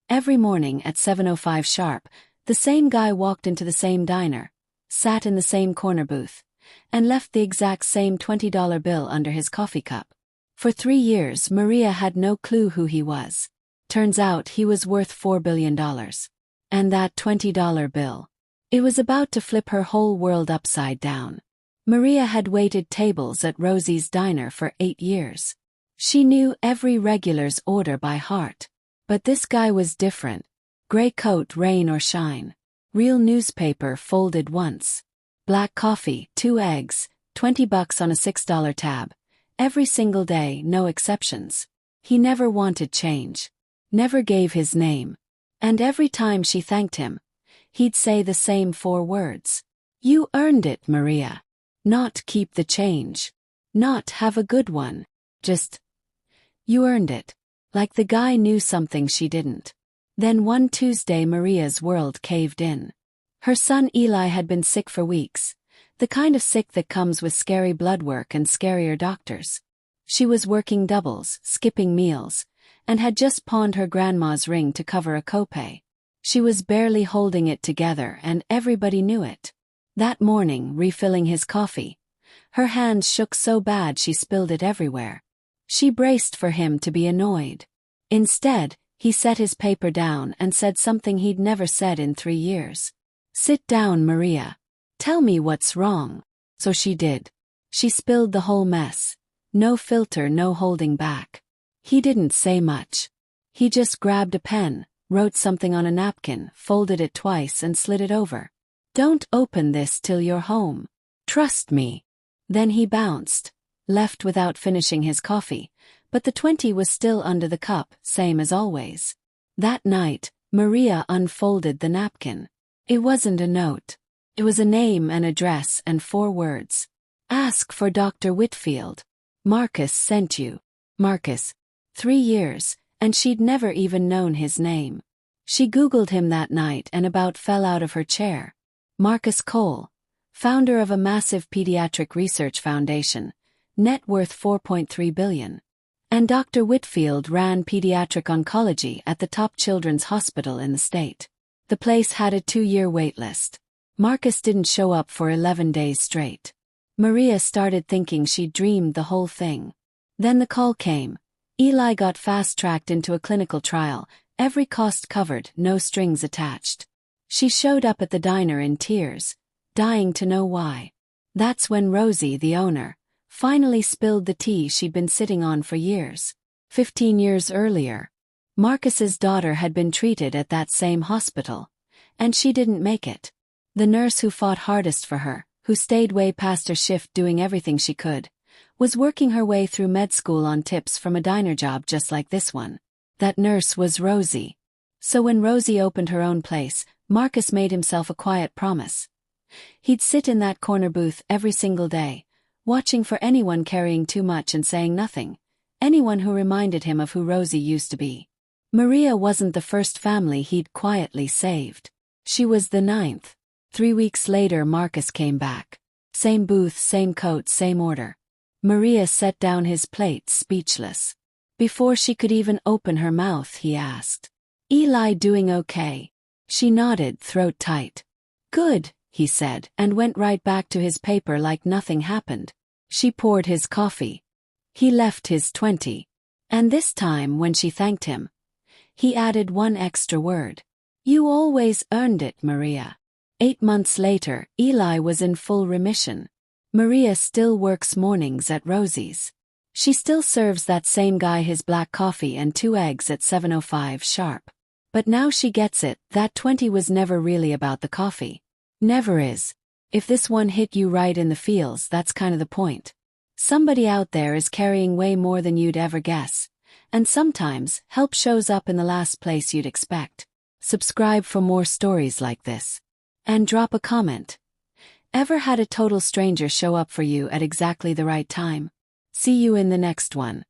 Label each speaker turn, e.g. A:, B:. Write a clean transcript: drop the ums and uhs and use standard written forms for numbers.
A: Every morning at 7:05 sharp, the same guy walked into the same diner, sat in the same corner booth, and left the exact same $20 bill under his coffee cup. For 3 years, Maria had no clue who he was. Turns out he was worth $4 billion. And that $20 bill. It was about to flip her whole world upside down. Maria had waited tables at Rosie's diner for 8 years. She knew every regular's order by heart. But this guy was different. Gray coat, rain or shine. Real newspaper folded once. Black coffee, 2 eggs, $20 on a $6 tab. Every single day, no exceptions. He never wanted change. Never gave his name. And every time she thanked him, he'd say the same 4 words. You earned it, Maria. Not keep the change. Not have a good one. Just, you earned it. Like the guy knew something she didn't. Then one Tuesday Maria's world caved in. Her son Eli had been sick for weeks. The kind of sick that comes with scary blood work and scarier doctors. She was working doubles, skipping meals, and had just pawned her grandma's ring to cover a copay. She was barely holding it together and everybody knew it. That morning, refilling his coffee, her hands shook so bad she spilled it everywhere. She braced for him to be annoyed. Instead, he set his paper down and said something he'd never said in 3 years. Sit down, Maria. Tell me what's wrong. So she did. She spilled the whole mess. No filter, no holding back. He didn't say much. He just grabbed a pen, wrote something on a napkin, folded it twice and slid it over. Don't open this till you're home. Trust me. Then he bounced, left without finishing his coffee, but the 20 was still under the cup, same as always. That night, Maria unfolded the napkin. It wasn't a note. It was a name, an address, and 4 words. Ask for Dr. Whitfield. Marcus sent you. Marcus. 3 years, and she'd never even known his name. She Googled him that night and about fell out of her chair. Marcus Cole, founder of a massive pediatric research foundation, net worth $4.3 billion. And Dr. Whitfield ran pediatric oncology at the top children's hospital in the state. The place had a 2-year wait list. Marcus didn't show up for 11 days straight. Maria started thinking she'd dreamed the whole thing. Then the call came. Eli got fast-tracked into a clinical trial, every cost covered, no strings attached. She showed up at the diner in tears, dying to know why. That's when Rosie, the owner, finally spilled the tea she'd been sitting on for years. 15 years earlier, Marcus's daughter had been treated at that same hospital, and she didn't make it. The nurse who fought hardest for her, who stayed way past her shift doing everything she could, was working her way through med school on tips from a diner job just like this one. That nurse was Rosie. So when Rosie opened her own place, Marcus made himself a quiet promise. He'd sit in that corner booth every single day, watching for anyone carrying too much and saying nothing, anyone who reminded him of who Rosie used to be. Maria wasn't the first family he'd quietly saved. She was the 9th. 3 weeks later Marcus came back. Same booth, same coat, same order. Maria set down his plate, speechless. Before she could even open her mouth, he asked, Eli doing okay? She nodded, throat tight. Good, he said, and went right back to his paper like nothing happened. She poured his coffee. He left his 20. And this time, when she thanked him, he added 1 extra word. You always earned it, Maria. 8 months later, Eli was in full remission. Maria still works mornings at Rosie's. She still serves that same guy his black coffee and 2 eggs at 7:05 sharp. But now she gets it, that 20 was never really about the coffee. Never is. If this one hit you right in the feels, that's kind of the point. Somebody out there is carrying way more than you'd ever guess. And sometimes, help shows up in the last place you'd expect. Subscribe for more stories like this. And drop a comment. Ever had a total stranger show up for you at exactly the right time? See you in the next one.